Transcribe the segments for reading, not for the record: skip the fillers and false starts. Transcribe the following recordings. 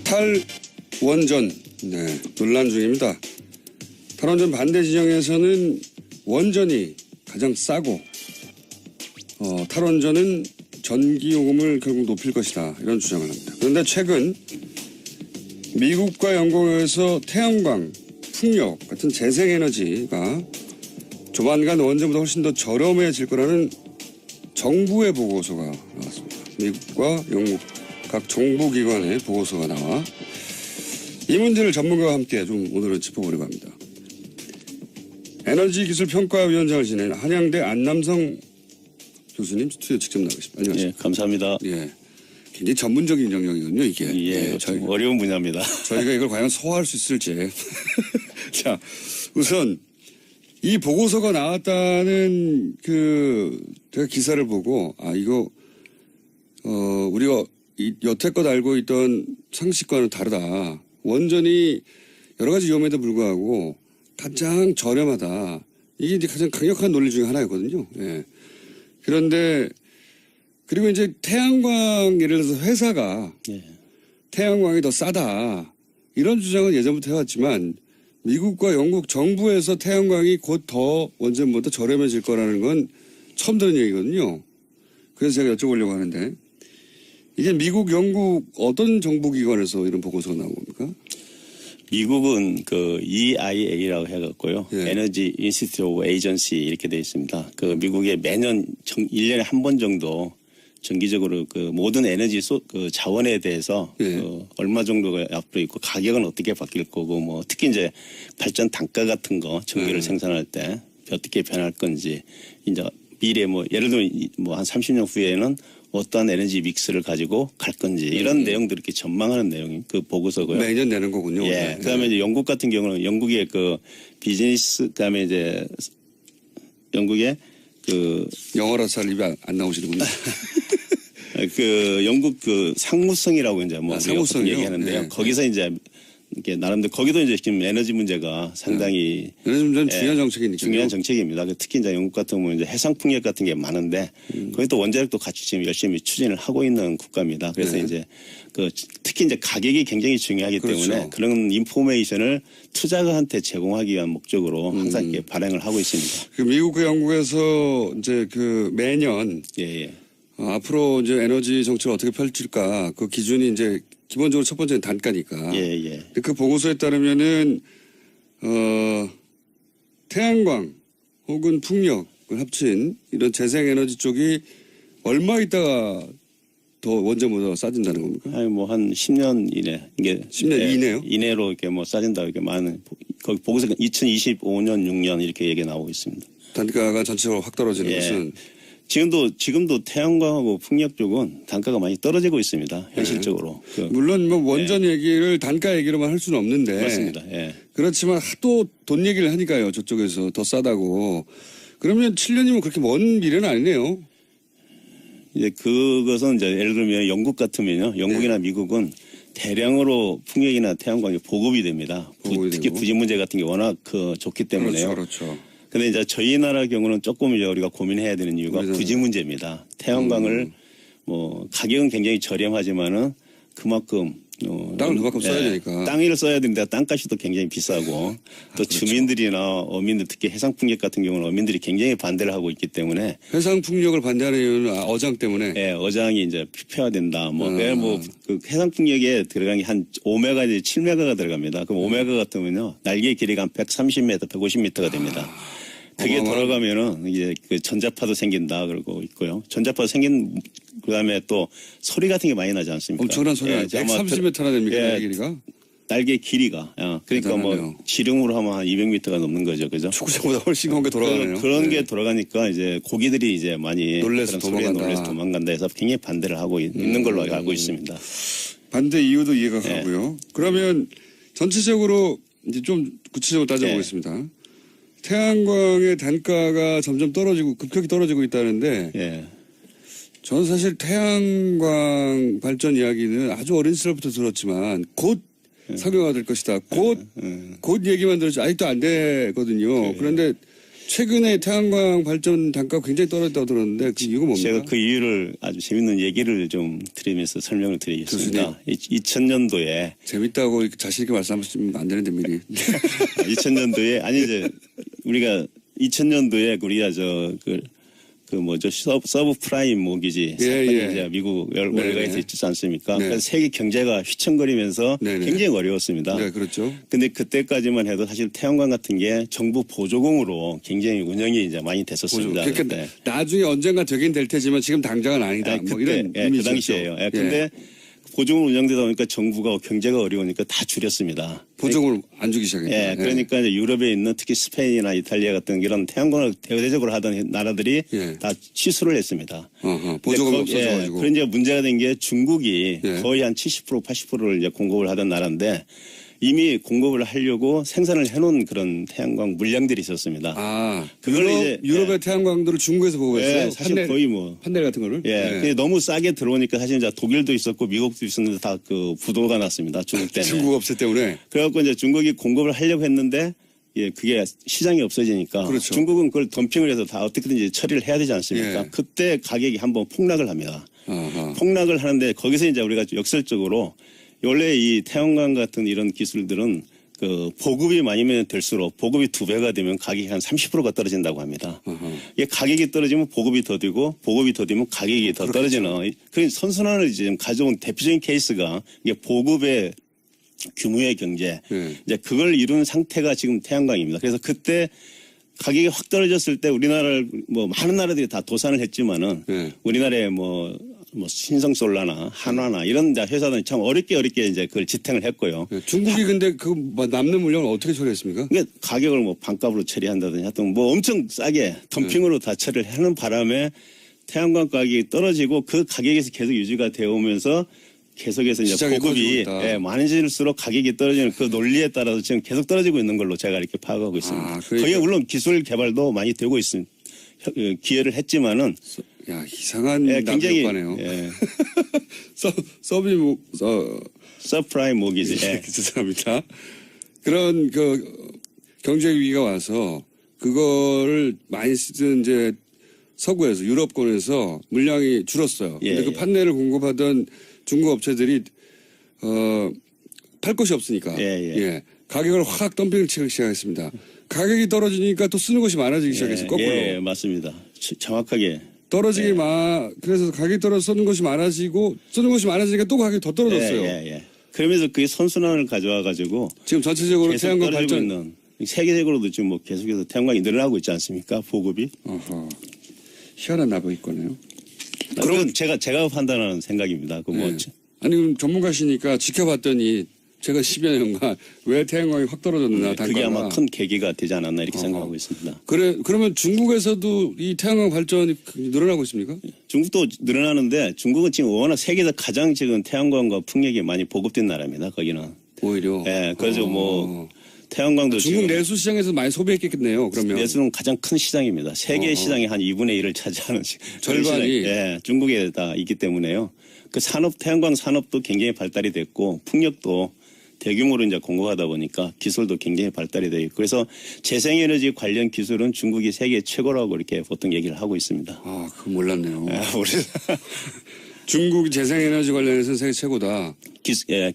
탈원전 논란 중입니다. 탈원전 반대 진영에서는 원전이 가장 싸고 탈원전은 전기요금을 결국 높일 것이다 이런 주장을 합니다. 그런데 최근 미국과 영국에서 태양광, 풍력 같은 재생에너지가 조만간 원전보다 훨씬 더 저렴해질 거라는 정부의 보고서가 나왔습니다. 미국과 영국 각 정보기관의 보고서가 나와 이 문제를 전문가와 함께 좀 오늘은 짚어보려고 합니다. 에너지기술평가위원장을 지낸 한양대 안남성 교수님 스튜디오 직접 나가십니다. 안녕하세요. 예, 감사합니다. 예, 굉장히 전문적인 영역이거든요, 이게. 예, 좀 어려운 분야입니다. 저희가 이걸 과연 소화할 수 있을지. 자, 우선 이 보고서가 나왔다는 제가 기사를 보고 이거 우리가 여태껏 알고 있던 상식과는 다르다. 원전이 여러 가지 위험에도 불구하고 가장 저렴하다. 이게 이제 가장 강력한 논리 중에 하나였거든요. 예. 그런데 그리고 이제 태양광 예를 들어서 회사가 태양광이 더 싸다. 이런 주장은 예전부터 해왔지만 미국과 영국 정부에서 태양광이 곧 더 원전보다 저렴해질 거라는 건 처음 들은 얘기거든요. 그래서 제가 여쭤보려고 하는데 이게 미국, 영국 어떤 정부기관에서 이런 보고서가 나온 겁니까? 미국은 그 EIA라고 해갖고요. 예. 에너지 인스티튜트 오브 에이전시 이렇게 되어 있습니다. 그 미국에 매년 1년에 한 번 정도 정기적으로 그 모든 에너지 그 자원에 대해서 예. 얼마 정도가 앞으로 있고 가격은 어떻게 바뀔 거고 뭐 특히 이제 발전 단가 같은 거 전기를 생산할 때 어떻게 변할 건지 이제 미래 뭐 예를 들면 뭐 한 30년 후에는 어떠한 에너지 믹스를 가지고 갈 건지 이런 내용들을 이렇게 전망하는 내용이 그 보고서고요. 매년 내는 거군요. 예. 네. 그다음에 이제 영국 같은 경우는 영국의 그 비즈니스 그다음에 이제 영국의 그 영어라서 잘 입이 안 나오시는군요. 그 영국 그 상무성이라고 이제 뭐 상무성이요? 얘기하는데요. 네. 거기서 이제 이렇게 나름대로 거기도 이제 지금 에너지 문제가 상당히 에너지 문제는 중요한 정책이니까. 중요한 정책입니다. 특히 이제 영국 같은 경우는 이제 해상 풍력 같은 게 많은데 거기 또 원자력도 같이 지금 열심히 추진을 하고 있는 국가입니다. 그래서 이제 그 특히 이제 가격이 굉장히 중요하기 그렇죠. 때문에 그런 인포메이션을 투자가한테 제공하기 위한 목적으로 항상 이렇게 발행을 하고 있습니다. 그 미국과 영국에서 이제 그 매년 예. 앞으로 이제 에너지 정책을 어떻게 펼칠까 그 기준이 이제 기본적으로 첫 번째는 단가니까. 예. 근데 그 보고서에 따르면은 태양광 혹은 풍력을 합친 이런 재생에너지 쪽이 얼마 있다가 더 원전보다 싸진다는 겁니까? 아니 뭐 한 10년 이내 이게 10년 이내요? 이내로 이렇게 뭐 싸진다 이렇게 많은 거기 보고서 2025년 6년 이렇게 얘기 나오고 있습니다. 단가가 전체적으로 확 떨어지는 것은 지금도 태양광하고 풍력 쪽은 단가가 많이 떨어지고 있습니다. 현실적으로. 물론 뭐 원전 얘기를 단가 얘기로만 할 수는 없는데 맞습니다. 예. 그렇지만 하도 돈 얘기를 하니까요. 저쪽에서 더 싸다고. 그러면 7년이면 그렇게 먼 미래는 아니네요. 이제 그것은 이제 예를 들면 영국 같으면요. 영국이나 미국은 대량으로 풍력이나 태양광이 보급이 됩니다. 특히 부지 문제 같은 게 워낙 좋기 때문에요. 그렇죠. 근데 이제 저희 나라 경우는 조금 이제 우리가 고민해야 되는 이유가 부지 문제입니다. 태양광을 뭐 가격은 굉장히 저렴하지만은 그만큼 땅을 그만큼 써야 되니까. 땅을 써야 되는데 땅값이 또 굉장히 비싸고 또 그렇죠. 주민들이나 어민들 특히 해상풍력 같은 경우는 어민들이 굉장히 반대를 하고 있기 때문에 해상풍력을 반대하는 이유는 어장 때문에. 예, 어장이 이제 폐화된다. 그 해상풍력에 들어간 게 한 5메가 이제 7메가가 들어갑니다. 그럼 5메가 같으면요 날개 길이가 한 130m, 150m가 됩니다. 그게 돌아가면은 이제 그 전자파도 생긴다 그러고 있고요. 전자파도 그다음에 또 소리 같은 게 많이 나지 않습니까? 엄청난 소리가 130m나 됩니까? 날개 길이가? 날개 길이가. 그러니까 대단하네요. 뭐 지름으로 하면 한 200m가 넘는 거죠. 그죠? 축구장보다 훨씬 큰 게 돌아가네요. 그런 게 돌아가니까 이제 고기들이 이제 많이 놀래서 도망간다 해서 굉장히 반대를 하고 있는 걸로 알고 있습니다. 반대 이유도 이해가 가고요. 그러면 전체적으로 이제 좀 구체적으로 따져보겠습니다. 태양광의 단가가 점점 급격히 떨어지고 있다는데 저는 사실 태양광 발전 이야기는 아주 어린 시절부터 들었지만 곧 상용화 될 것이다. 곧 얘기만 들었지 아직도 안 되거든요. 그런데 최근에 태양광 발전 단가가 굉장히 떨어졌다고 들었는데 그 이유가 뭡니까? 제가 그 이유를 아주 재밌는 얘기를 좀 드리면서 설명을 드리겠습니다. 2000년도에 재밌다고 자신 있게 말씀하시면 안 되는데 미리. 2000년도에 아니 이제 우리가 2000년도에 우리가 그 뭐죠 서브 프라임 모기지 사건이 예. 이제 미국 월가에서 네네. 있지 않습니까? 네. 그래서 세계 경제가 휘청거리면서 네네. 굉장히 어려웠습니다. 네, 그렇죠. 근데 그때까지만 해도 사실 태양광 같은 게 정부 보조공으로 굉장히 운영이 이제 많이 됐었습니다. 그러니까 그때. 나중에 언젠가 되긴 될 테지만 지금 당장은 아니다. 아니, 뭐 그때, 이런 그 의미죠. 당시에요. 근데 보조금 운영되다 보니까 정부가 경제가 어려우니까 다 줄였습니다. 보조금을 안 주기 시작했다. 그러니까 이제 유럽에 있는 특히 스페인이나 이탈리아 같은 이런 태양광을 대대적으로 하던 나라들이 예. 다 취소를 했습니다. 보조금이 근데 없어져가지고. 그런 이제 문제가 된 게 중국이 예. 거의 한 70% 80%를 이제 공급을 하던 나라인데 이미 공급을 하려고 생산을 해놓은 그런 태양광 물량들이 있었습니다. 아, 그걸 이제 유럽의 태양광들을 중국에서 보고했어요. 사실 거의 뭐 판넬 같은 거를. 근데 너무 싸게 들어오니까 사실 이제 독일도 있었고 미국도 있었는데 다 그 부도가 났습니다. 중국 때문에. 중국 업체 때문에. 그래갖고 이제 중국이 공급을 하려고 했는데 그게 시장이 없어지니까 그렇죠. 중국은 그걸 덤핑을 해서 다 어떻게든지 처리를 해야 되지 않습니까? 예. 그때 가격이 한번 폭락을 합니다. 아하. 폭락을 하는데 거기서 이제 우리가 역설적으로 원래 이 태양광 같은 이런 기술들은 그 보급이 많이면 될수록 보급이 2배가 되면 가격이 한 30%가 떨어진다고 합니다. 이게 가격이 떨어지면 보급이 더디고 보급이 더디면 가격이 더 떨어지는 그런 선순환을 지금 가져온 대표적인 케이스가 이게 보급의 규모의 경제 이제 그걸 이룬 상태가 지금 태양광입니다. 그래서 그때 가격이 확 떨어졌을 때 우리나라를 뭐 많은 나라들이 다 도산을 했지만은 우리나라에 뭐 신성솔라나 한화나 이런 회사들은 참 어렵게 이제 그걸 지탱을 했고요. 중국이 근데 그 남는 물량을 어떻게 처리했습니까? 그게 가격을 뭐 반값으로 처리한다든지 하여튼 뭐 엄청 싸게 덤핑으로 다 처리를 하는 바람에 태양광 가격이 떨어지고 그 가격에서 계속 유지가 되어 오면서 계속해서 이제 보급이 많아질수록 가격이 떨어지는 그 논리에 따라서 지금 계속 떨어지고 있는 걸로 제가 이렇게 파악하고 있습니다. 거기에 물론 기술 개발도 많이 되고 있습니다. 기여를 했지만은 야, 이상한 굉장히 납득과네요. 서프라임 모기지. 죄송합니다. 그런 그 경제 위기가 와서 그거를 많이 쓰던 이제 서구에서 유럽권에서 물량이 줄었어요. 근데 그 판넬을 공급하던 중국 업체들이 팔 곳이 없으니까 가격을 확 덤핑을 치기 시작했습니다. 가격이 떨어지니까 또 쓰는 것이 많아지기 시작했어요. 거꾸로. 맞습니다. 정확하게. 그래서 가격이 떨어져 쓰는 것이 많아지니까 또 가격이 더 떨어졌어요. 그러면서 그게 선순환을 가져와 가지고 지금 전체적으로 태양광 발전 있는 세계적으로도 지금 뭐 계속해서 태양광이 늘어나고 있지 않습니까? 보급이. 희한한 납득이거네요. 그럼 제가 판단하는 생각입니다. 아니 그럼 전문가시니까 지켜봤더니 제가 10여 년간 왜 태양광이 확 떨어졌나 단가가. 그게 아마 큰 계기가 되지 않았나 이렇게 생각하고 있습니다. 그러면 중국에서도 이 태양광 발전이 늘어나고 있습니까? 중국도 늘어나는데 중국은 지금 워낙 세계에서 가장 지금 태양광과 풍력이 많이 보급된 나라입니다. 거기는. 오히려. 그래서 뭐 태양광도 중국 내수 시장에서 많이 소비했겠네요. 그러면 내수는 가장 큰 시장입니다. 세계 시장의 한 2분의 1을 차지하는 절반이 중국에 다 있기 때문에요. 그 태양광 산업도 굉장히 발달이 됐고 풍력도 대규모로 이제 공급하다 보니까 기술도 굉장히 발달이 되고 그래서 재생에너지 관련 기술은 중국이 세계 최고라고 이렇게 보통 얘기를 하고 있습니다. 그거 몰랐네요. 중국이 재생에너지 관련해서 세계 최고다.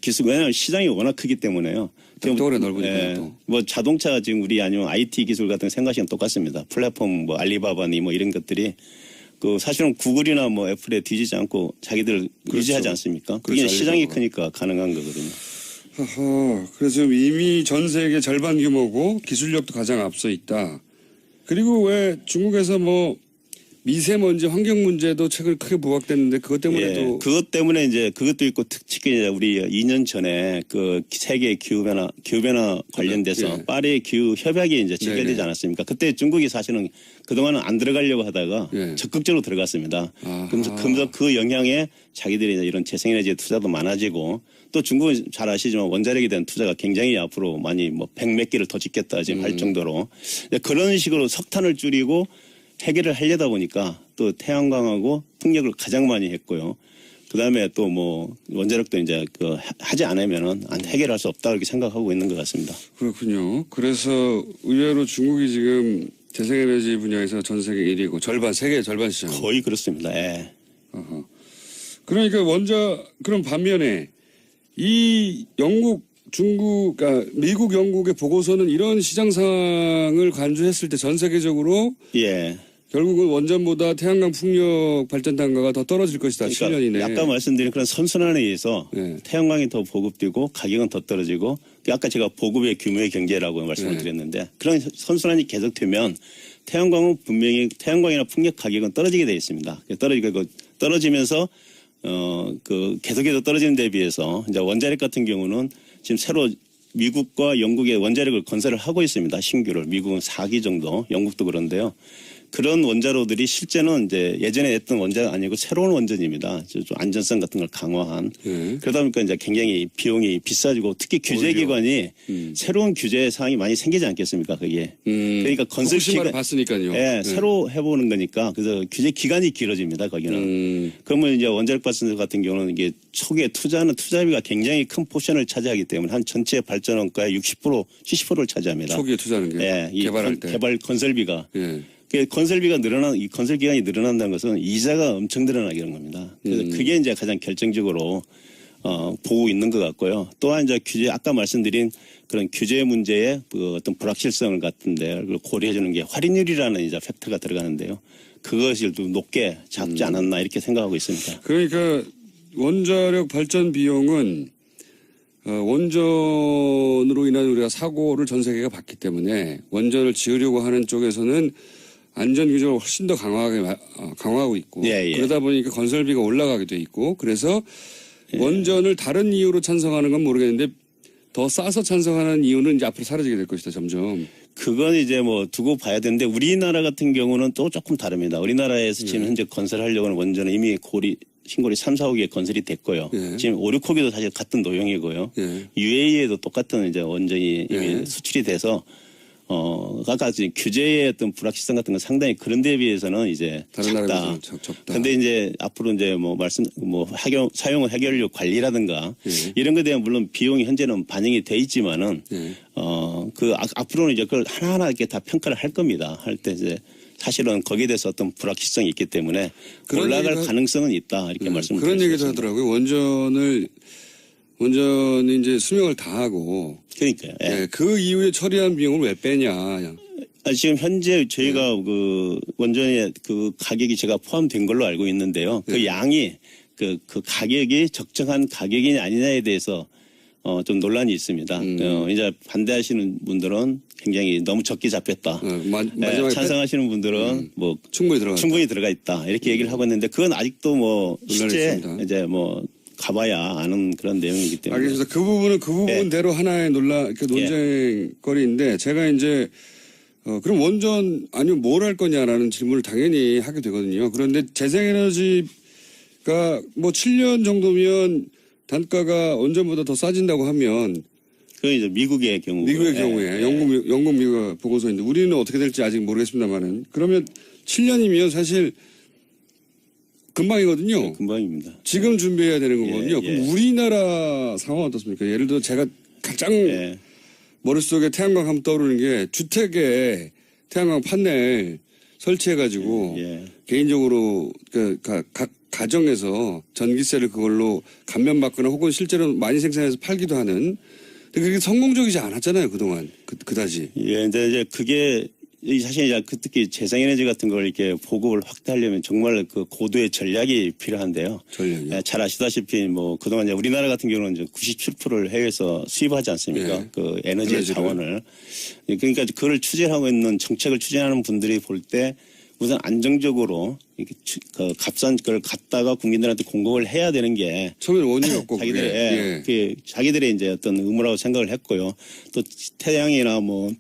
기술 왜냐하면 시장이 워낙 크기 때문에요. 덕도가 넓으니까 뭐 자동차 지금 우리 아니면 IT 기술 같은 생각이랑 똑같습니다. 플랫폼 뭐 알리바바니 뭐 이런 것들이 그 사실은 구글이나 뭐 애플에 뒤지지 않고 자기들 유지하지 않습니까? 그게 시장이 크니까 가능한 거거든요. 그래서 지금 이미 전 세계 절반 규모고 기술력도 가장 앞서 있다. 그리고 왜 중국에서 뭐 미세먼지 환경 문제도 최근 크게 부각됐는데 그것 때문에도 그것 때문에 이제 그것도 있고 특히 이제 우리 2년 전에 그 세계 기후 변화 관련돼서 파리 기후 협약이 이제 체결되지 않았습니까? 그때 중국이 사실은 그동안은 안 들어가려고 하다가 적극적으로 들어갔습니다. 그러면서 그 영향에 자기들이 이런 재생에너지 투자도 많아지고 또 중국은 잘 아시지만 원자력에 대한 투자가 굉장히 앞으로 많이 뭐 100몇 개를 더 짓겠다 지금 할 정도로 그런 식으로 석탄을 줄이고 해결을 하려다 보니까 또 태양광하고 풍력을 가장 많이 했고요. 그다음에 또 뭐 원자력도 이제 그 하지 않으면은 해결할 수 없다 이렇게 생각하고 있는 것 같습니다. 그렇군요. 그래서 의외로 중국이 지금 재생에너지 분야에서 전 세계 1위고 절반 세계 절반 시장. 거의 그렇습니다. 예. 어허. 그러니까 그런 반면에 이 영국, 중국, 그러니까 미국, 영국의 보고서는 이런 시장 상황을 간주했을 때 전 세계적으로 예. 결국은 원전보다 태양광 풍력 발전 단가가 더 떨어질 것이다. 7년 이내에. 아까 말씀드린 그런 선순환에 의해서 네. 태양광이 더 보급되고 가격은 더 떨어지고 아까 제가 보급의 규모의 경제라고 말씀을 네. 드렸는데 그런 선순환이 계속되면 태양광은 분명히 태양광이나 풍력 가격은 떨어지게 되어 있습니다. 떨어지면서 그 계속해서 떨어지는 데 비해서 이제 원자력 같은 경우는 지금 새로 미국과 영국의 원자력을 건설을 하고 있습니다. 신규를. 미국은 4기 정도, 영국도 그런데요. 그런 원자로들이 실제는 이제 예전에 했던 원자가 아니고 새로운 원전입니다. 좀 안전성 같은 걸 강화한. 그러다 보니까 이제 굉장히 비용이 비싸지고 특히 규제기관이 새로운 규제 사항이 많이 생기지 않겠습니까? 그게. 그러니까 건설 후쿠시마를 기간. 봤으니까요. 예, 새로 해보는 거니까 그래서 규제 기간이 길어집니다. 거기는. 그러면 이제 원자력 발전소 같은 경우는 이게 초기에 투자는 투자비가 굉장히 큰 포션을 차지하기 때문에 한 전체 발전 원가의 60%, 70%를 차지합니다. 초기에 투자하는 게 예, 이 개발할 때. 개발 건설비가. 예. 건설비가 이 건설 기간이 늘어난다는 것은 이자가 엄청 늘어나게 되는 겁니다. 그래서 그게 이제 가장 결정적으로 보고 있는 것 같고요. 또한 이제 아까 말씀드린 그런 규제 문제의 그 어떤 불확실성을 같은데 고려해 주는 게 할인율이라는 이제 팩터가 들어가는데요. 그것을 좀 높게 잡지 않았나 이렇게 생각하고 있습니다. 그러니까 원자력 발전 비용은 원전으로 인한 우리가 사고를 전 세계가 봤기 때문에 원전을 지으려고 하는 쪽에서는 안전 규정을 훨씬 더 강화하고 있고 예, 예. 그러다 보니까 건설비가 올라가게 돼 있고 그래서 원전을 다른 이유로 찬성하는 건 모르겠는데 더 싸서 찬성하는 이유는 이제 앞으로 사라지게 될 것이다 점점. 그건 이제 뭐 두고 봐야 되는데 우리나라 같은 경우는 또 조금 다릅니다. 우리나라에서 지금 현재 건설하려고 하는 원전은 이미 신고리 3, 4호기에 건설이 됐고요. 예. 지금 5, 6호기도 사실 같은 노형이고요. 예. UAE에도 똑같은 이제 원전이 이미 예. 수출이 돼서 아까 규제의 어떤 불확실성 같은 건 상당히 그런 데에 비해서는 이제 다른 작다. 나라에 비해서 적다. 근데 이제 앞으로 이제 사용 해결료 관리라든가 예. 이런 것에 대한 물론 비용이 현재는 반영이 돼 있지만은 예. 앞으로는 이제 그걸 하나하나 이렇게 다 평가를 할 겁니다. 할 때 이제 사실은 거기에 대해서 어떤 불확실성이 있기 때문에 올라갈 가능성은 있다 이렇게 말씀을 그런 얘기도 드렸습니다. 하더라고요. 원전이 이제 수명을 다하고 그러니까요. 예. 예, 그 이후에 처리한 비용을 왜 빼냐. 지금 현재 저희가 그 원전의 그 가격이 제가 포함된 걸로 알고 있는데요. 그 양이 그 가격이 적정한 가격이냐 아니냐에 대해서 좀 논란이 있습니다. 이제 반대하시는 분들은 굉장히 너무 적게 잡혔다. 마지막에 찬성하시는 분들은 뭐 충분히 들어가 있다. 이렇게 얘기를 하고 있는데 그건 아직도 뭐 실제 있습니다. 이제 뭐 가봐야 아는 그런 내용이기 때문에. 알겠습니다. 그 부분대로 하나의 논쟁거리인데 제가 이제 그럼 원전 아니면 뭘 할 거냐라는 질문을 당연히 하게 되거든요. 그런데 재생에너지가 뭐 7년 정도면 단가가 원전보다 더 싸진다고 하면 그건 이제 미국의 경우에 영국 미국 보고서인데 우리는 어떻게 될지 아직 모르겠습니다만은 그러면 7년이면 사실 금방이거든요. 네, 금방입니다. 지금 준비해야 되는 거거든요. 예. 그럼 우리나라 상황 어떻습니까? 예를 들어 제가 가장 머릿속에 태양광 하면 떠오르는 게 주택에 태양광 판넬 설치해가지고 개인적으로 각 가정에서 전기세를 그걸로 감면받거나 혹은 실제로 많이 생산해서 팔기도 하는 근데 그게 성공적이지 않았잖아요. 그동안. 그다지. 예, 근데 이제 그게 사실 이제 특히 재생에너지 같은 걸 이렇게 보급을 확대하려면 정말 그 고도의 전략이 필요한데요. 전략이요? 잘 아시다시피 뭐 그동안 이제 우리나라 같은 경우는 이제 97%를 해외에서 수입하지 않습니까? 네. 그 에너지 자원을. 그러니까 그걸 추진하고 있는 정책을 추진하는 분들이 볼 때 우선 안정적으로 이렇게 그 값싼 걸 갖다가 국민들한테 공급을 해야 되는 게 처음에는 원인이 없고 자기들의 이제 어떤 의무라고 생각을 했고요. 또 태양이나 뭐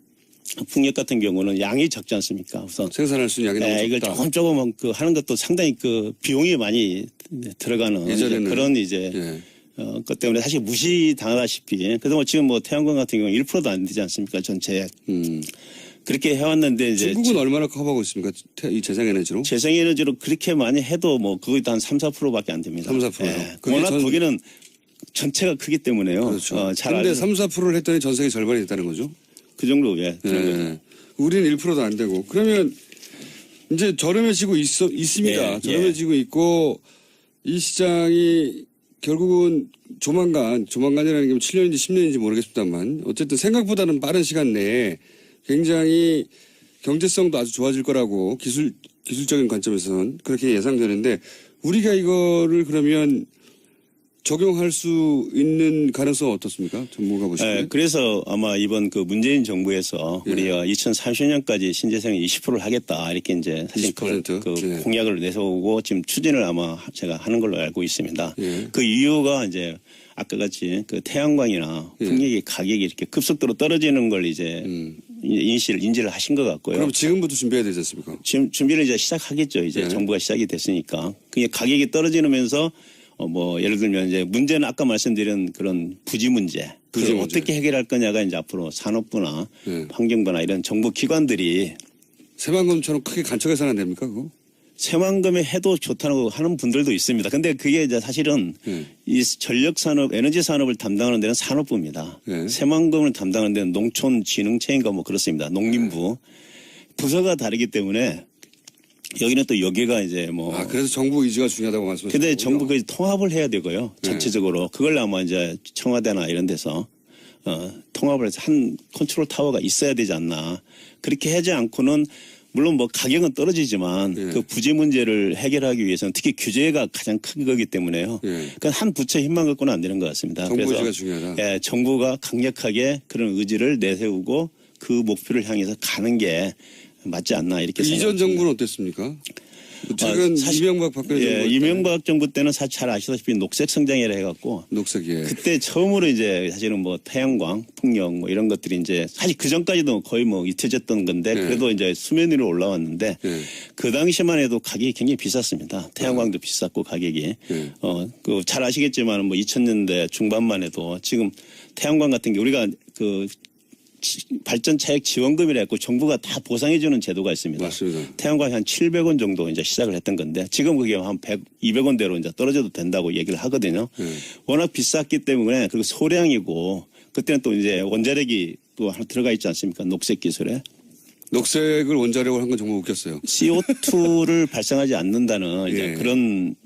풍력 같은 경우는 양이 적지 않습니까? 우선 생산할 수 있는 양이 너무 적다. 이걸 조금 그 하는 것도 상당히 그 비용이 많이 들어가는 예전에는. 그런 이제 것 때문에 사실 무시당하다시피 그동안 지금 뭐 태양광 같은 경우 1%도 안 되지 않습니까? 전체 그렇게 해왔는데 이제 중국은 얼마나 커버하고 있습니까? 이 재생에너지로? 재생에너지로 그렇게 많이 해도 뭐 그것도 한 3, 4%밖에 안 됩니다. 3, 4%요? 예. 워낙 거기는 전체가 크기 때문에요. 그렇죠. 그런데 3, 4%를 했더니 전 세계 절반이 됐다는 거죠? 그 정도 그런 거죠. 우리는 1%도 안 되고. 그러면 이제 저렴해지고 있습니다. 예, 저렴해지고 있고 이 시장이 결국은 조만간이라는 게 7년인지 10년인지 모르겠습니다만 어쨌든 생각보다는 빠른 시간 내에 굉장히 경제성도 아주 좋아질 거라고 기술적인 관점에서는 그렇게 예상되는데 우리가 이거를 그러면 적용할 수 있는 가능성은 어떻습니까? 전문가 보시기에. 그래서 아마 이번 그 문재인 정부에서 우리가 2030년까지 신재생 20%를 하겠다 이렇게 이제 사실 20%? 공약을 내세우고 지금 추진을 아마 제가 하는 걸로 알고 있습니다. 예. 그 이유가 이제 아까 같이 그 태양광이나 풍력의 가격이 이렇게 급속도로 떨어지는 걸 이제 인지를 하신 것 같고요. 그럼 지금부터 준비해야 되지 않습니까? 지금 준비를 이제 시작하겠죠. 이제 정부가 시작이 됐으니까. 그게 가격이 떨어지면서 뭐 예를 들면 이제 문제는 아까 말씀드린 그런 부지 문제. 그걸 어떻게 해결할 거냐가 이제 앞으로 산업부나 환경부나 이런 정부 기관들이 새만금처럼 크게 간척해서는 안 됩니까 그거? 새만금에 해도 좋다고 하는 분들도 있습니다. 근데 그게 이제 사실은 이 전력 산업, 에너지 산업을 담당하는 데는 산업부입니다. 새만금을 담당하는 데는 농촌진흥청인가 뭐 그렇습니다. 농림부. 부서가 다르기 때문에 여기는 또 여기가 이제 뭐. 그래서 정부 의지가 중요하다고 말씀하셨죠. 근데 정부 그 통합을 해야 되고요. 전체적으로. 그걸 아마 이제 청와대나 이런 데서 통합을 해서 한 컨트롤 타워가 있어야 되지 않나. 그렇게 하지 않고는 물론 뭐 가격은 떨어지지만 그 부지 문제를 해결하기 위해서는 특히 규제가 가장 큰 거기 때문에요. 그러니까 한 부처 힘만 갖고는 안 되는 것 같습니다. 정부 그래서 의지가 중요하다. 정부가 강력하게 그런 의지를 내세우고 그 목표를 향해서 가는 게 맞지 않나 이렇게 생각합니다. 이전 정부는 어땠습니까? 최근 이명박 박근혜 정부. 이명박 정부 때는 사실 잘 아시다시피 녹색 성장이라 해갖고. 녹색이에요. 그때 처음으로 이제 사실은 뭐 태양광, 풍력 뭐 이런 것들이 이제 사실 그 전까지도 거의 뭐 잊혀졌던 건데 그래도 이제 수면 위로 올라왔는데 그 당시만 해도 가격이 굉장히 비쌌습니다. 태양광도 비쌌고 가격이. 그 잘 아시겠지만 뭐 2000년대 중반만 해도 지금 태양광 같은 게 우리가 그 발전 차액 지원금이라 해서 정부가 다 보상해주는 제도가 있습니다. 맞습니다. 태양광이 한 700원 정도 이제 시작을 했던 건데 지금 그게 한 200원대로 이제 떨어져도 된다고 얘기를 하거든요. 워낙 비쌌기 때문에 그리고 소량이고 그때는 또 이제 원자력이 또 하나 들어가 있지 않습니까? 녹색 기술에. 녹색을 원자력으로 한 건 정말 웃겼어요. CO2를 발생하지 않는다는 이제 그런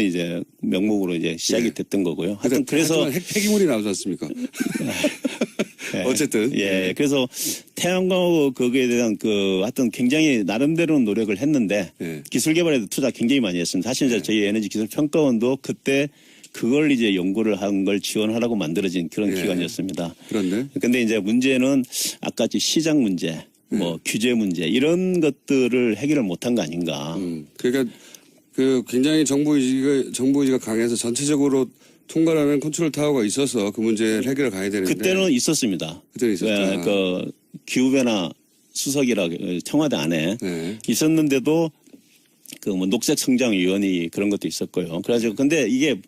이제 명목으로 이제 시작이 됐던 거고요. 하여튼 그래서 폐기물이 나오지 않습니까? 어쨌든. 그래서 태양광 거기에 대한 하여튼 굉장히 나름대로는 노력을 했는데 기술 개발에도 투자 굉장히 많이 했습니다. 사실 이제 저희 에너지 기술 평가원도 그때 그걸 이제 연구를 한 걸 지원하라고 만들어진 그런 기관이었습니다. 그런데 이제 문제는 아까 시장 문제, 뭐 규제 문제 이런 것들을 해결을 못한 거 아닌가. 그러니까 굉장히 정부 의지가 강해서 전체적으로 통과하는 컨트롤 타워가 있어서 그 문제를 해결을 가야 되는데. 그때는 있었습니다. 그때는 있었다. 기후변화 수석이라 청와대 안에 있었는데도 뭐 녹색 성장위원회 그런 것도 있었고요. 그래가지고 근데 이게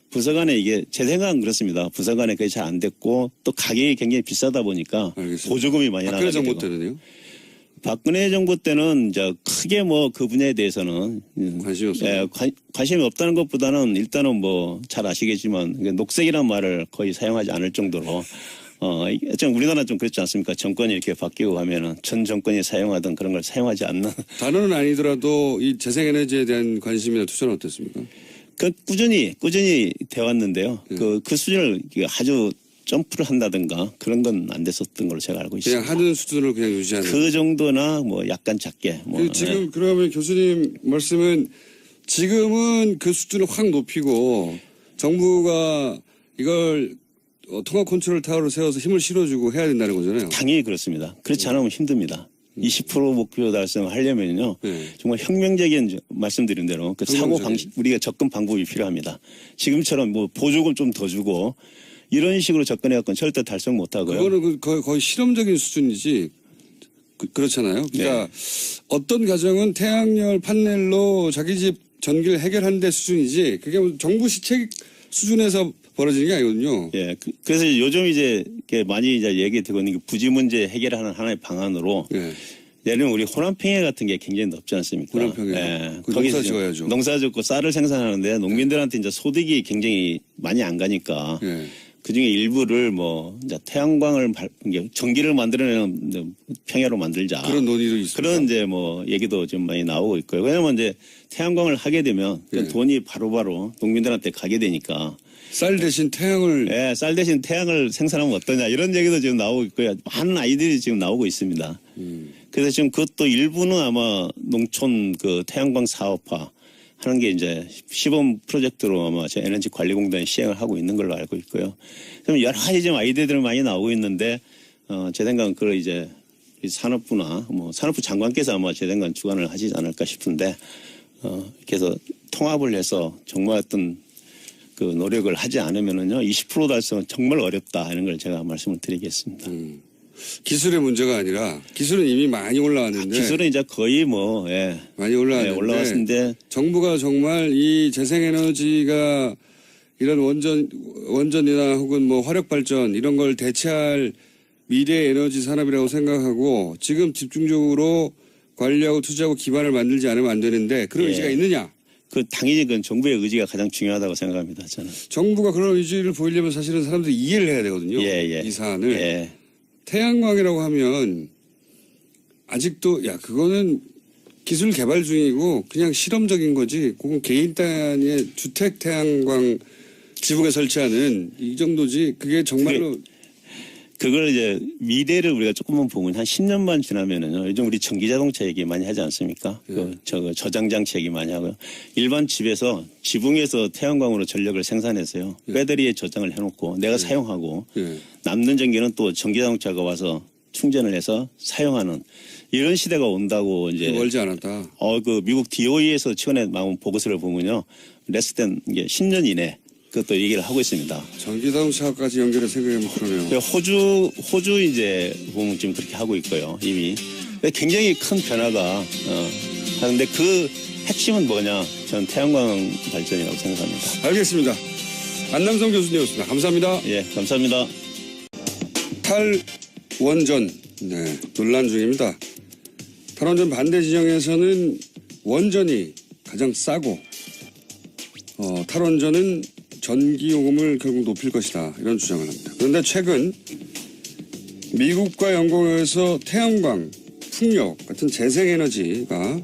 부서 간에 이게 제 생각은 그렇습니다. 부서 간에 그게 잘 안 됐고 또 가격이 굉장히 비싸다 보니까 보조금이 많이 나가게 되고. 박근혜 정부 때는요? 박근혜 정부 때는 이제 크게 뭐 그 분야에 대해서는 관심이 없어요. 관심이 없다는 것보다는 일단은 뭐 잘 아시겠지만 녹색이란 말을 거의 사용하지 않을 정도로 좀 우리나라 좀 그렇지 않습니까? 정권이 이렇게 바뀌고 가면은 전 정권이 사용하던 그런 걸 사용하지 않는. 단어는 아니더라도 이 재생에너지에 대한 관심이나 투자는 어땠습니까? 꾸준히 돼 왔는데요. 그 수준을 아주 점프를 한다든가 그런 건 안 됐었던 걸로 제가 알고 있습니다. 그냥 하는 수준을 그냥 유지하는. 그 정도나 뭐 약간 작게. 지금 그러면 교수님 말씀은 지금은 그 수준을 확 높이고 정부가 이걸 통합 컨트롤 타워로 세워서 힘을 실어주고 해야 된다는 거잖아요. 당연히 그렇습니다. 그렇지 않으면 힘듭니다. 20% 목표 달성을 하려면요. 정말 혁명적인 말씀드린 대로 그 사고 방식, 우리가 접근 방법이 필요합니다. 지금처럼 뭐 보조금 좀 더 주고 이런 식으로 접근해갖고는 절대 달성 못하고요. 그거는 거의 실험적인 수준이지. 그렇잖아요. 그러니까 어떤 가정은 태양열 판넬로 자기 집 전기를 해결하는 데 수준이지 그게 정부 시책 수준에서 벌어지는 게 아니거든요. 그래서 요즘 이제 많이 이제 얘기되고 있는 게 부지 문제 해결하는 하나의 방안으로 예를 들면 우리 호남평야 같은 게 굉장히 높지 않습니까? 호남평야. 농사 지어야죠. 농사 짓고 쌀을 생산하는데 농민들한테 이제 소득이 굉장히 많이 안 가니까 그중에 일부를 뭐 이제 태양광을 전기를 만들어내는 평야로 만들자. 그런 논의도 있습니다. 그런 이제 뭐 얘기도 좀 많이 나오고 있고요. 왜냐면 이제 태양광을 하게 되면 그 돈이 바로바로 농민들한테 가게 되니까 쌀 대신 태양을 예, 쌀 대신 태양을 생산하면 어떠냐 이런 얘기도 지금 나오고 있고요. 많은 아이들이 지금 나오고 있습니다. 그래서 지금 그것도 일부는 아마 농촌 그 태양광 사업화 하는 게 이제 시범 프로젝트로 아마 제 에너지관리공단이 시행을 하고 있는 걸로 알고 있고요. 그럼 여러 가지 지금 아이디어들이 많이 나오고 있는데 제 생각은 그걸 이제 산업부나 뭐 산업부 장관께서 아마 제 생각은 주관을 하시지 않을까 싶은데 그래서 통합을 해서 정말 어떤 그 노력을 하지 않으면은요 20% 달성은 정말 어렵다 하는 걸 제가 말씀을 드리겠습니다. 기술의 문제가 아니라 기술은 이미 많이 올라왔는데 기술은 이제 거의 뭐 많이 올라왔는데 올라왔는데 정부가 정말 이 재생에너지가 이런 원전이나 혹은 뭐 화력발전 이런 걸 대체할 미래 에너지 산업이라고 생각하고 지금 집중적으로 관리하고 투자하고 기반을 만들지 않으면 안 되는데 그런 예. 의지가 있느냐? 그 당연히 그 정부의 의지가 가장 중요하다고 생각합니다. 저는. 정부가 그런 의지를 보이려면 사실은 사람들이 이해를 해야 되거든요. 예. 이 사안을. 예. 태양광이라고 하면 아직도 그거는 기술 개발 중이고 그냥 실험적인 거지. 그건 개인 단위의 주택 태양광 지붕에 설치하는 이 정도지. 그게 정말로 그걸 이제 미래를 우리가 조금만 보면 한 10년만 지나면은요. 요즘 우리 전기자동차 얘기 많이 하지 않습니까? 저장장치 얘기 많이 하고요. 일반 집에서 지붕에서 태양광으로 전력을 생산해서요. 배터리에 저장을 해놓고 내가 사용하고 남는 전기는 또 전기자동차가 와서 충전을 해서 사용하는 이런 시대가 온다고 이제 멀지 않았다. 그 미국 DOE에서 최근에 나온 보고서를 보면요. 레스된 게 10년 이내 그것도 얘기를 하고 있습니다. 전기자동차까지 연결해서 생각해보면 그러네요. 호주 이제 보면 지금 그렇게 하고 있고요. 이미. 굉장히 큰 변화가 하는데 그 핵심은 뭐냐? 저는 태양광 발전이라고 생각합니다. 알겠습니다. 안남성 교수님이었습니다. 감사합니다. 예, 감사합니다. 탈원전 논란 중입니다. 탈원전 반대 진영에서는 원전이 가장 싸고 탈원전은 전기요금을 결국 높일 것이다. 이런 주장을 합니다. 그런데 최근 미국과 영국에서 태양광, 풍력 같은 재생에너지가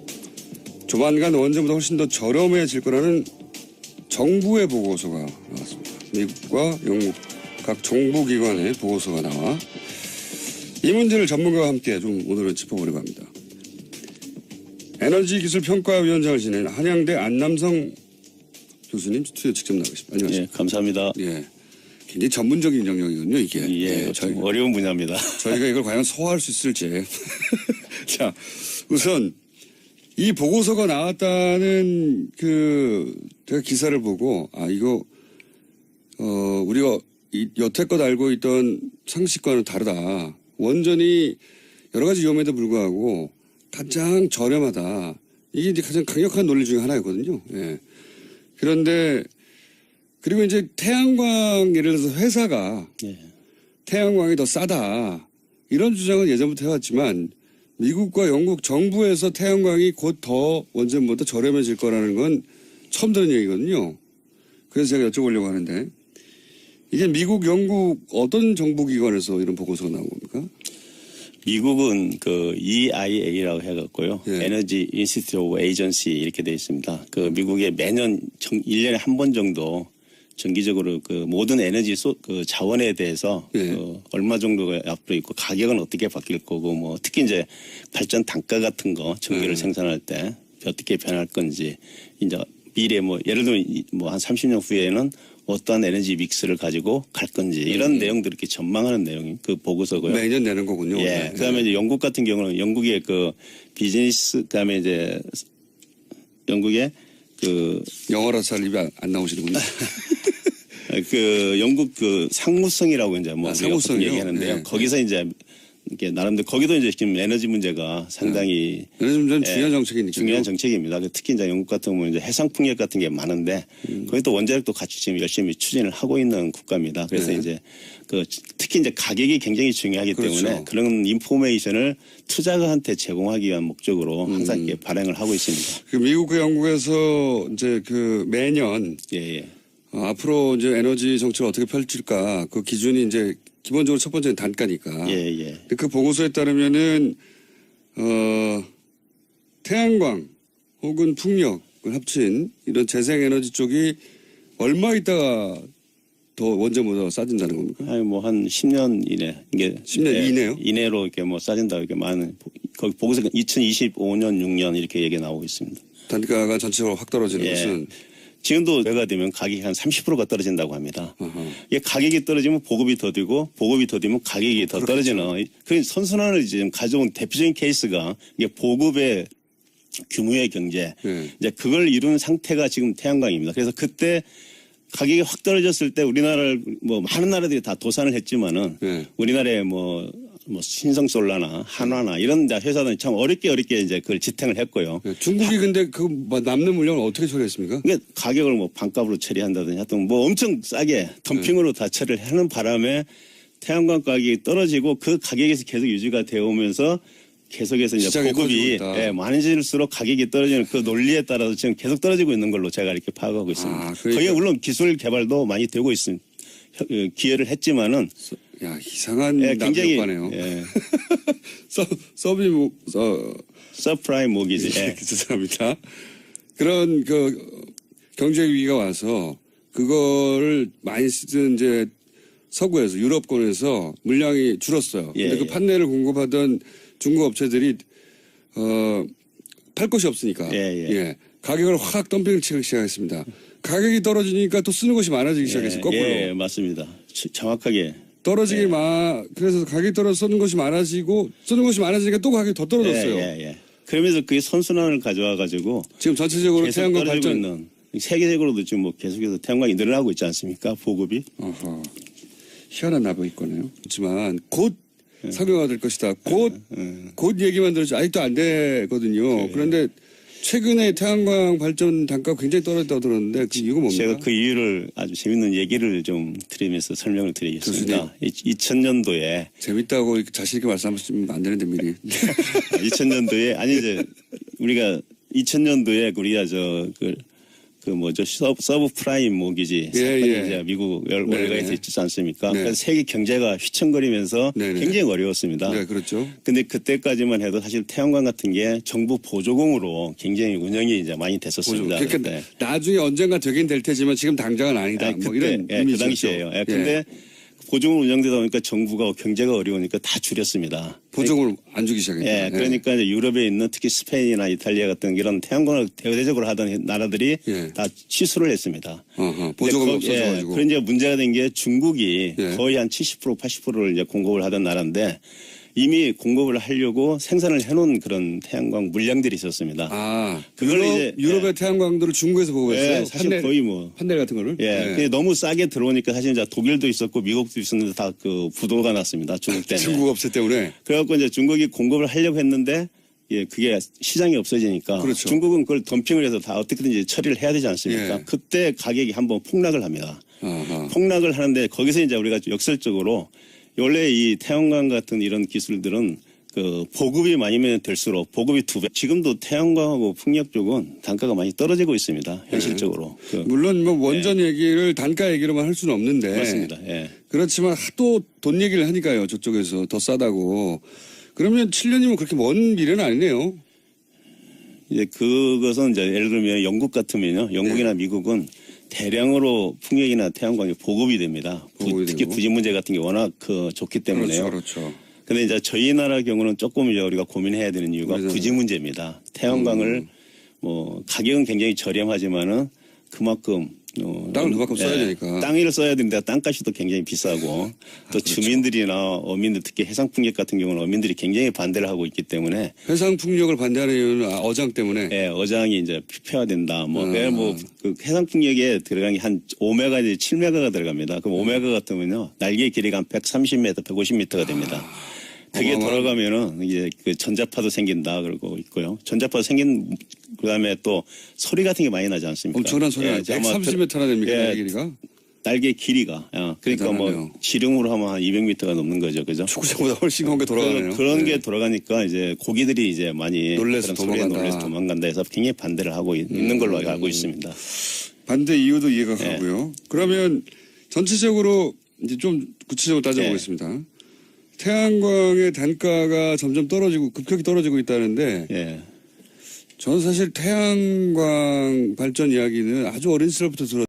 조만간 원전보다 훨씬 더 저렴해질 거라는 정부의 보고서가 나왔습니다. 미국과 영국 각 정부기관의 보고서가 나와 이 문제를 전문가와 함께 좀 오늘은 짚어보려고 합니다. 에너지기술평가위원장을 지낸 한양대 안남성 교수님 스튜디오 직접 나오셨습니다. 안녕하세요. 예, 감사합니다. 예, 굉장히 전문적인 영역이군요, 이게. 예, 어려운 분야입니다. 저희가 이걸 과연 소화할 수 있을지. 자, 우선 이 보고서가 나왔다는 제가 기사를 보고 이거 우리가 여태껏 알고 있던 상식과는 다르다. 원전이 여러 가지 위험에도 불구하고 가장 저렴하다. 이게 이제 가장 강력한 논리 중에 하나였거든요. 예. 그런데 그리고 이제 태양광 예를 들어서 회사가 태양광이 더 싸다 이런 주장은 예전부터 해왔지만 미국과 영국 정부에서 태양광이 곧 더 원전보다 저렴해질 거라는 건 처음 들은 얘기거든요. 그래서 제가 여쭤보려고 하는데 이게 미국, 영국 어떤 정부기관에서 이런 보고서가 나온 겁니까? 미국은 그 EIA라고 해갖고요. 예. 에너지 인스티튜트 오브 에이전시 이렇게 되어 있습니다. 그 미국의 매년 1년에 한 번 정도 정기적으로 그 모든 에너지 그 자원에 대해서 얼마 정도가 앞으로 있고 가격은 어떻게 바뀔 거고 뭐 특히 이제 발전 단가 같은 거 전기를 생산할 때 어떻게 변할 건지 이제 미래 뭐 예를 들면 뭐 한 30년 후에는 어떠한 에너지 믹스를 가지고 갈 건지 이런 내용들 이렇게 전망하는 내용이 그 보고서고요. 매년 내는 거군요. 예. 그다음에 이제 영국 같은 경우는 영국의 그 비즈니스 그다음에 이제 영국의 그 영어라 잘 입에 안 나오시는군요. 그 영국 그 상무성이라고 이제 뭐 상무성이요? 얘기하는데요. 거기서 이제 이렇게 나름대로 거기도 이제 지금 에너지 문제가 상당히 에너지 문제는 중요한 정책이니까. 중요한 정책입니다. 특히 이제 영국 같은 경우는 이제 해상 풍력 같은 게 많은데 거기 또 원자력도 같이 지금 열심히 추진을 하고 있는 국가입니다. 그래서 이제 그 특히 이제 가격이 굉장히 중요하기 때문에 그런 인포메이션을 투자가한테 제공하기 위한 목적으로 항상 이렇게 발행을 하고 있습니다. 그 미국과 영국에서 이제 그 매년 앞으로 이제 에너지 정책을 어떻게 펼칠까 그 기준이 이제 기본적으로 첫 번째는 단가니까. 예, 예. 근데 그 보고서에 따르면은 태양광 혹은 풍력을 합친 이런 재생에너지 쪽이 얼마 있다가 더 원전보다 싸진다는 겁니까? 아니 뭐 한 10년 이내 이게 10년 이내요? 이내로 이렇게 뭐 싸진다 이렇게 많은 거기 보고서 2025년 6년 이렇게 얘기 나오고 있습니다. 단가가 전체적으로 확 떨어지는 예. 것은 지금도 배가 되면 가격이 한 30%가 떨어진다고 합니다. 어허. 이게 가격이 떨어지면 보급이 더디고 보급이 더디면 가격이 더 떨어지는 그 선순환을 지금 가져온 대표적인 케이스가 이게 보급의 규모의 경제 네. 이제 그걸 이룬 상태가 지금 태양광입니다. 그래서 그때 가격이 확 떨어졌을 때 우리나라를 뭐 많은 나라들이 다 도산을 했지만은 네. 우리나라의 뭐 신성솔라나 한화나 이런 회사들은 참 어렵게 이제 그걸 지탱을 했고요. 네. 중국이 근데 그 남는 물량을 어떻게 처리했습니까? 그러니까 가격을 뭐 반값으로 처리한다든지 하여튼 뭐 엄청 싸게 덤핑으로 다 처리를 하는 바람에 태양광 가격이 떨어지고 그 가격에서 계속 유지가 되어 오면서 계속해서 이제 시장이 보급이 커지고 있다. 많아질수록 가격이 떨어지는 그 논리에 따라서 지금 계속 떨어지고 있는 걸로 제가 이렇게 파악하고 있습니다. 그러니까- 거기에 물론 기술 개발도 많이 되고 있습니다. 기여를 했지만은 야 이상한 굉장히 납득과네요. 예, 서프라임 모기지. 예. 죄송합니다. 그런 그 경제 위기가 와서 그거를 많이 쓰던 이제 서구에서 유럽권에서 물량이 줄었어요. 예, 근데 그 예. 판넬을 공급하던 중국 업체들이 팔 곳이 없으니까 예. 가격을 확 덤핑을 치기 시작했습니다. 가격이 떨어지니까 또 쓰는 것이 많아지기 시작했어요. 거꾸로. 예, 맞습니다. 정확하게. 떨어지기 그래서 가격이 떨어져 쓰는 것이 많아지고 쓰는 것이 많아지니까 또 가격이 더 떨어졌어요. 예. 그러면서 그게 선순환을 가져와 가지고 지금 전체적으로 계속 태양광 떨어지고 발전 있는 세계적으로도 지금 뭐 계속해서 태양광이 늘어나고 있지 않습니까? 보급이. 어허. 희한한 납득이거네요. 그렇지만 곧 상용화될 것이다. 곧 얘기만 들었지 아직도 안 되거든요. 그런데 최근에 태양광 발전 단가가 굉장히 떨어졌다고 들었는데 이거 뭡니까? 제가 그 이유를 아주 재밌는 얘기를 좀 드리면서 설명을 드리겠습니다. 2000년도에 재밌다고 자신 있게 말씀하시면 안 되는데 미리. 2000년도에 아니 이제 우리가 2000년도에 우리가 서브 프라임 모기지 사건이 이제 미국 월가에서 있지 않습니까? 네. 그래서 세계 경제가 휘청거리면서 네네. 굉장히 어려웠습니다. 네, 그렇죠. 근데 그때까지만 해도 사실 태양광 같은 게 정부 보조공으로 굉장히 운영이 이제 많이 됐었습니다. 그러니까 그때. 나중에 언젠가 되긴 될 테지만 지금 당장은 아니다. 아니, 뭐 그때, 이런 그 의미죠. 당시에요. 근데 보조금 운영되다 보니까 정부가 경제가 어려우니까 다 줄였습니다. 보조금을 안 주기 시작했다. 그러니까 이제 유럽에 있는 특히 스페인이나 이탈리아 같은 이런 태양광을 대대적으로 하던 나라들이 다 취소를 했습니다. 보조금 없어져가지고. 그런 이제 문제가 된 게 중국이 예. 거의 한 70% 80%를 이제 공급을 하던 나라인데 이미 공급을 하려고 생산을 해놓은 그런 태양광 물량들이 있었습니다. 그걸 이제, 유럽의 태양광들을 중국에서 보고했어요. 사실 거의 뭐 판넬 같은 거를. 근데 너무 싸게 들어오니까 사실 이제 독일도 있었고 미국도 있었는데 다 그 부도가 났습니다. 중국 때문에. 중국 업체 때문에. 그래갖고 이제 중국이 공급을 하려고 했는데 그게 시장이 없어지니까 그렇죠. 중국은 그걸 덤핑을 해서 다 어떻게든지 처리를 해야 되지 않습니까? 예. 그때 가격이 한번 폭락을 합니다. 아하. 폭락을 하는데 거기서 이제 우리가 역설적으로 원래 이 태양광 같은 이런 기술들은 그 보급이 많이면 될수록 보급이 2배. 지금도 태양광하고 풍력 쪽은 단가가 많이 떨어지고 있습니다. 현실적으로. 물론 뭐 원전 얘기를 단가 얘기로만 할 수는 없는데. 맞습니다. 그렇지만 하도 돈 얘기를 하니까요. 저쪽에서 더 싸다고. 그러면 7년이면 그렇게 먼 미래는 아니네요. 이제 그것은 이제 예를 들면 영국 같으면요. 영국이나 미국은 대량으로 풍력이나 태양광이 보급이 됩니다. 특히 부진 문제 같은 게 워낙 좋기 때문에요. 그렇죠. 근데 이제 저희 나라 경우는 조금 이제 우리가 고민해야 되는 이유가 부지 문제입니다. 태양광을 뭐 가격은 굉장히 저렴하지만은 그만큼 땅을 그만큼 써야 되니까. 땅을 써야 되는데 땅값이 또 굉장히 비싸고 또 그렇죠. 주민들이나 어민들 특히 해상 풍력 같은 경우는 어민들이 굉장히 반대를 하고 있기 때문에 해상 풍력을 반대하는 이유는 어장 때문에. 어장이 이제 피폐화된다. 그 해상 풍력에 들어간 게 한 5메가 이제 7메가가 들어갑니다. 그럼 5메가 같으면요 날개 길이가 한 130m, 150m가 됩니다. 그게 돌아가면은 이제 그 전자파도 생긴다 그러고 있고요. 전자파도 생긴 그다음에 또 소리 같은 게 많이 나지 않습니까? 엄청난 소리가 130m나 됩니까? 날개 길이가? 날개 길이가. 그러니까 뭐 지름으로 하면 한 200m가 넘는 거죠. 그죠? 축구장보다 훨씬 큰 게 돌아가네요. 그런 게 돌아가니까 이제 고기들이 이제 많이 놀래서 도망간다 해서 굉장히 반대를 하고 있는 걸로 알고 있습니다. 반대 이유도 이해가 가고요. 그러면 전체적으로 이제 좀 구체적으로 따져보겠습니다. 태양광의 단가가 점점 떨어지고 급격히 떨어지고 있다는데 예. 저는 사실 태양광 발전 이야기는 아주 어린 시절부터 들었